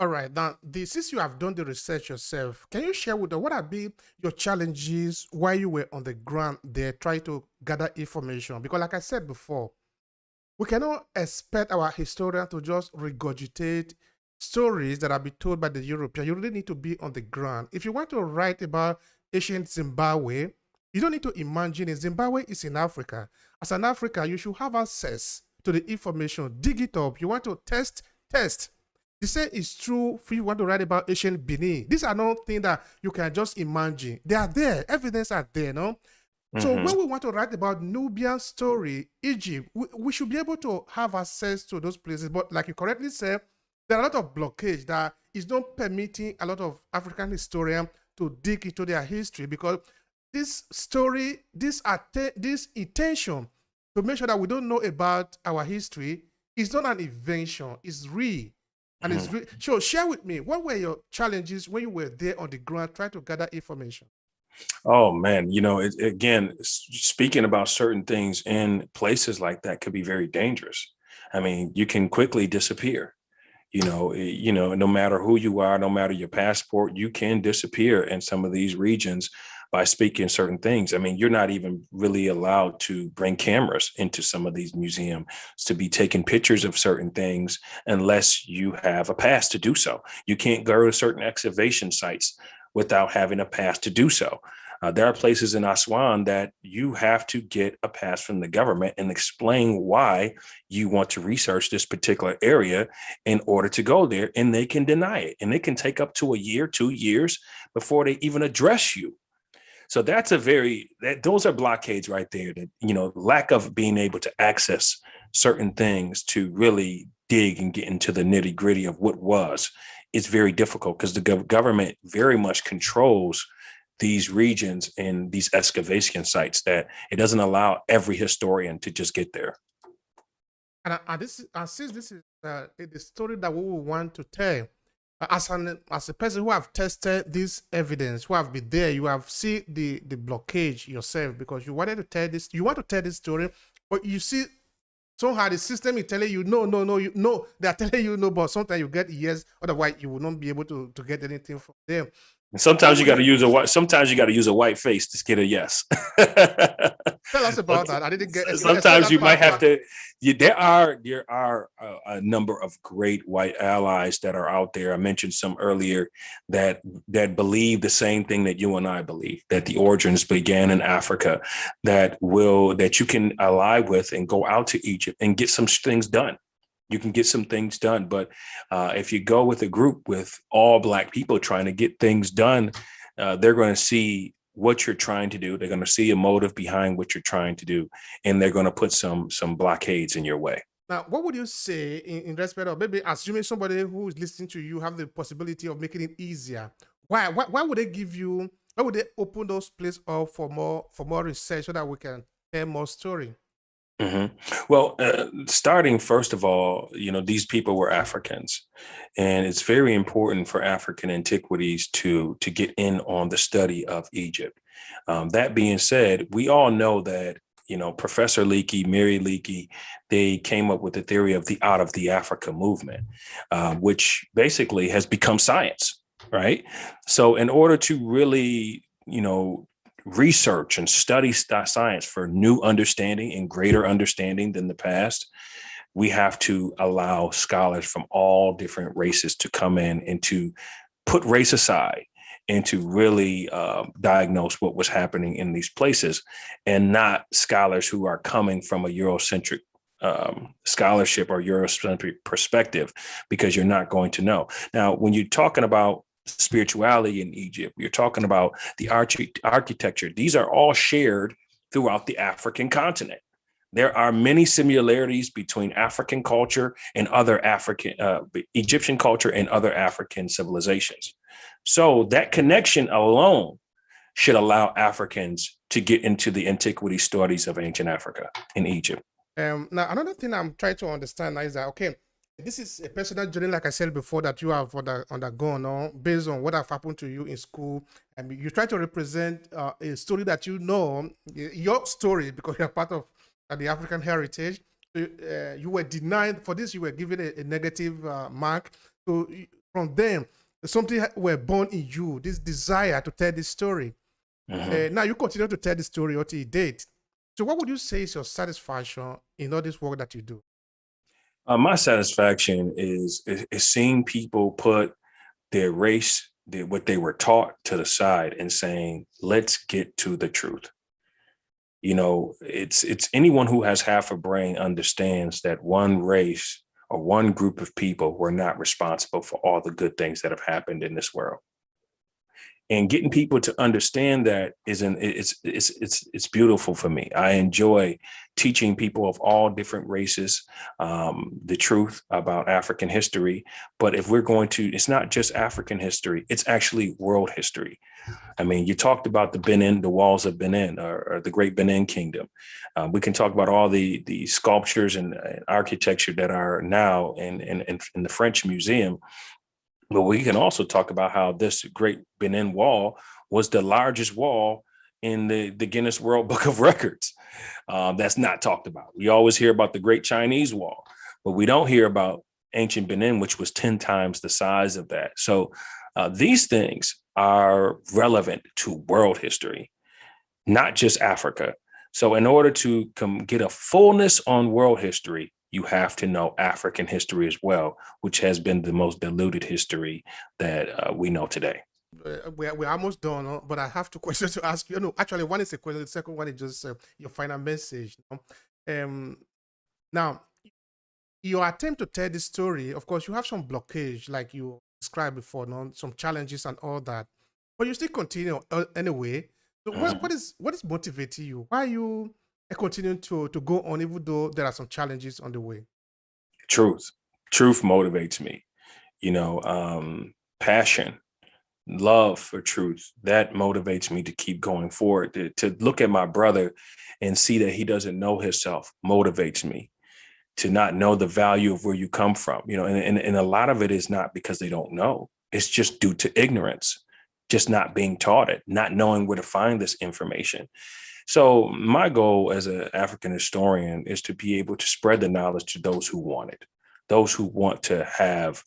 All right. Now, since you have done the research yourself, can you share with us what have been your challenges while you were on the ground there trying to gather information? Because, like I said before, we cannot expect our historian to just regurgitate stories that have been told by the European. You really need to be on the ground. If you want to write about ancient Zimbabwe, you don't need to imagine it. Zimbabwe is in Africa. As an African, you should have access to the information. Dig it up. You want to test. The same is true if you want to write about ancient Benin. These are not things that you can just imagine. They are there. Evidence are there, no? So Mm-hmm. when we want to write about Nubian story, Egypt, we should be able to have access to those places. But like you correctly said, there are a lot of blockage that is not permitting a lot of African historians to dig into their history because this story, this intention to make sure that we don't know about our history is not an invention. It's real. And it's Mm-hmm. real. So share with me, what were your challenges when you were there on the ground trying to gather information? Oh man, again, speaking about certain things in places like that could be very dangerous. I mean, you can quickly disappear. No matter who you are, no matter your passport, you can disappear in some of these regions by speaking certain things. I mean, you're not even really allowed to bring cameras into some of these museums to be taking pictures of certain things unless you have a pass to do so. You can't go to certain excavation sites without having a pass to do so. There are places in Aswan that you have to get a pass from the government and explain why you want to research this particular area in order to go there, and they can deny it. And it can take up to a year, 2 years before they even address you. So those are blockades right there that, lack of being able to access certain things to really dig and get into the nitty gritty of what was. It's very difficult because the government very much controls these regions and these excavation sites that it doesn't allow every historian to just get there. Since this is the story that we will want to tell, as a person who have tested this evidence, who have been there, you have seen the blockage yourself because you wanted to tell this, you want to tell this story, but you see somehow the system is telling you no, no, no, no. They are telling you no, but sometimes you get yes, otherwise you will not be able to get anything from them. And sometimes you got to use a white face to get a yes. Tell us about that. I didn't get. Sometimes you might have to. There are a number of great white allies that are out there. I mentioned some earlier that believe the same thing that you and I believe, that the origins began in Africa, that you can ally with and go out to Egypt and get some things done. You can get some things done. But if you go with a group with all Black people trying to get things done, they're going to see what you're trying to do. They're going to see a motive behind what you're trying to do. And they're going to put some blockades in your way. Now, what would you say in respect of maybe assuming somebody who is listening to you have the possibility of making it easier? Why would they give you? Why would they open those places up for more research so that we can tell more story? Mm-hmm. Well, starting first of all, these people were Africans, and it's very important for African Antiquities to get in on the study of Egypt. That being said, we all know that Professor Leakey, Mary Leakey, they came up with the theory of the out of the Africa movement, which basically has become science, right? So, in order to really, research and study science for new understanding and greater understanding than the past, we have to allow scholars from all different races to come in and to put race aside and to really diagnose what was happening in these places, and not scholars who are coming from a Eurocentric scholarship or Eurocentric perspective, because you're not going to know. Now, when you're talking about spirituality in Egypt, you're talking about the architecture. These are all shared throughout the African continent. There are many similarities between African culture and other Egyptian culture and other African civilizations. So that connection alone should allow Africans to get into the antiquity studies of ancient Africa in Egypt. Now, another thing I'm trying to understand now is that, okay, this is a personal journey, like I said before, that you have undergone, no? Based on what have happened to you in school. And you try to represent a story that your story, because you're part of the African heritage. You were denied for this, you were given a negative mark. So from them, something were born in you, this desire to tell this story. Now you continue to tell the story until you date. So what would you say is your satisfaction in all this work that you do? My satisfaction is seeing people put their race, what they were taught, to the side and saying, let's get to the truth. You know, it's anyone who has half a brain understands that one race or one group of people were not responsible for all the good things that have happened in this world. And getting people to understand that it's beautiful for me. I enjoy teaching people of all different races the truth about African history. But if we're going to, it's not just African history, it's actually world history. I mean, you talked about the walls of Benin, or the Great Benin Kingdom. We can talk about all the sculptures and architecture that are now in the French Museum. But we can also talk about how this Great Benin Wall was the largest wall in the Guinness World Book of Records. That's not talked about. We always hear about the Great Chinese Wall, but we don't hear about ancient Benin, which was 10 times the size of that. So these things are relevant to world history, not just Africa. So in order to get a fullness on world history, you have to know African history as well, which has been the most diluted history that we know today. We're almost done, but I have two questions to ask you. No, actually, one is a question. The second one is just your final message. Now, your attempt to tell this story, of course, you have some blockage, like you described before, no? Some challenges and all that, but you still continue anyway. So what is motivating you? Why are you continuing to go on, even though there are some challenges on the way? Truth motivates me. You know, passion, love for truth, that motivates me to keep going forward. To look at my brother and see that he doesn't know himself motivates me. To not know the value of where you come from, you know, and a lot of it is not because they don't know. It's just due to ignorance, just not being taught it, not knowing where to find this information. So my goal as an African historian is to be able to spread the knowledge to those who want it, those who want to have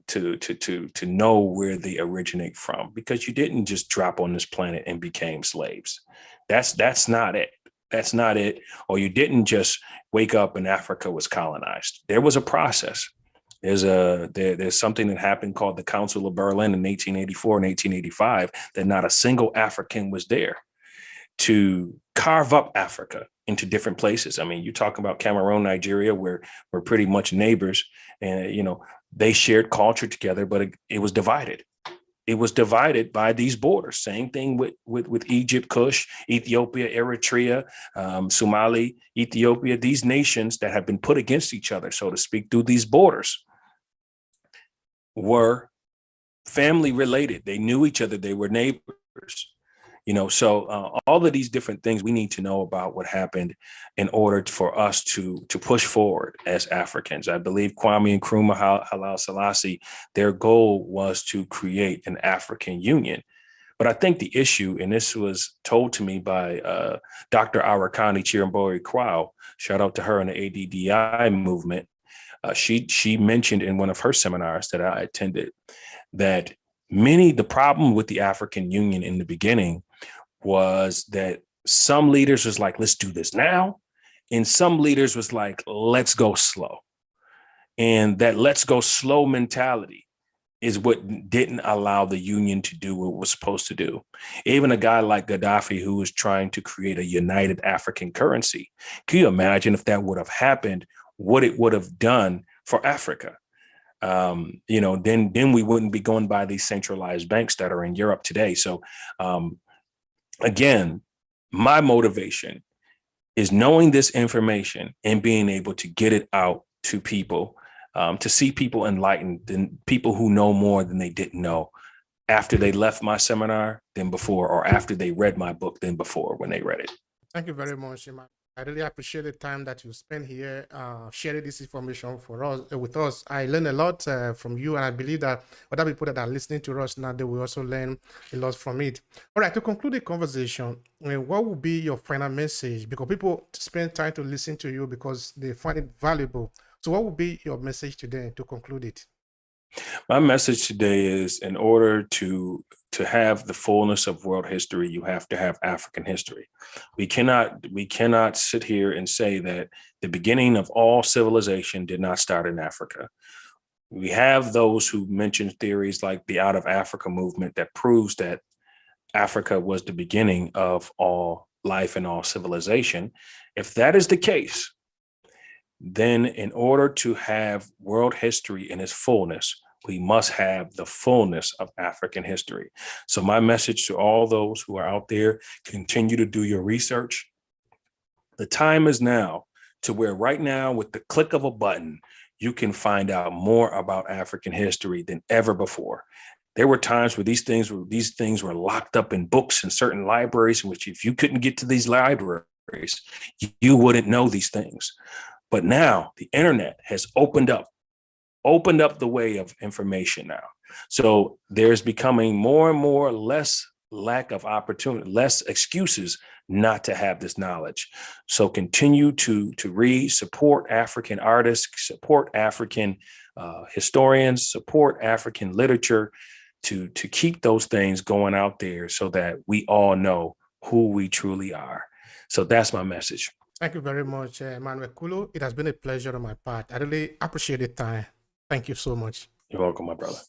to know where they originate from, because you didn't just drop on this planet and became slaves. That's not it. That's not it. Or you didn't just wake up and Africa was colonized. There was a process. There's something that happened called the Council of Berlin in 1884 and 1885 that not a single African was there to carve up Africa into different places. I mean, you talk about Cameroon, Nigeria, where we're pretty much neighbors, and you know they shared culture together, but it was divided. It was divided by these borders. Same thing with Egypt, Kush, Ethiopia, Eritrea, Somali, Ethiopia, these nations that have been put against each other, so to speak, through these borders were family related. They knew each other. They were neighbors. You know, so all of these different things we need to know about what happened in order for us to push forward as Africans. I believe Kwame Nkrumah, Haile Selassie, their goal was to create an African union. But I think the issue, and this was told to me by Dr. Arakani Chirimbori Kwao, shout out to her in the ADDI movement. She mentioned in one of her seminars that I attended that the problem with the African Union in the beginning was that some leaders was like, let's do this now. And some leaders was like, let's go slow. And that let's go slow mentality is what didn't allow the union to do what it was supposed to do. Even a guy like Gaddafi, who was trying to create a united African currency. Can you imagine if that would have happened, what it would have done for Africa? You know, then we wouldn't be going by these centralized banks that are in Europe today. So again, my motivation is knowing this information and being able to get it out to people, to see people enlightened, and people who know more than they didn't know after they left my seminar than before, or after they read my book than before when they read it. Thank you very much, Emmanuel. I really appreciate the time that you spend here sharing this information for us with us. I learned a lot from you, and I believe that other people that are listening to us now, they will also learn a lot from it. All right, to conclude the conversation, what would be your final message? Because people spend time to listen to you because they find it valuable. So what would be your message to them to conclude it? My message today is, in order to have the fullness of world history, you have to have African history. We cannot sit here and say that the beginning of all civilization did not start in Africa. We have those who mention theories like the Out of Africa movement that proves that Africa was the beginning of all life and all civilization. If that is the case, then in order to have world history in its fullness, we must have the fullness of African history. So my message to all those who are out there, continue to do your research. The time is now to where right now, with the click of a button, you can find out more about African history than ever before. There were times where these things were locked up in books in certain libraries, in which if you couldn't get to these libraries, you wouldn't know these things. But now the internet has opened up the way of information now. So there's becoming more and more less lack of opportunity, less excuses not to have this knowledge. So continue to read, support African artists, support African historians, support African literature, to keep those things going out there so that we all know who we truly are. So that's my message. Thank you very much, Emmanuel Kulu. It has been a pleasure on my part. I really appreciate the time. Thank you so much. You're welcome, my brother.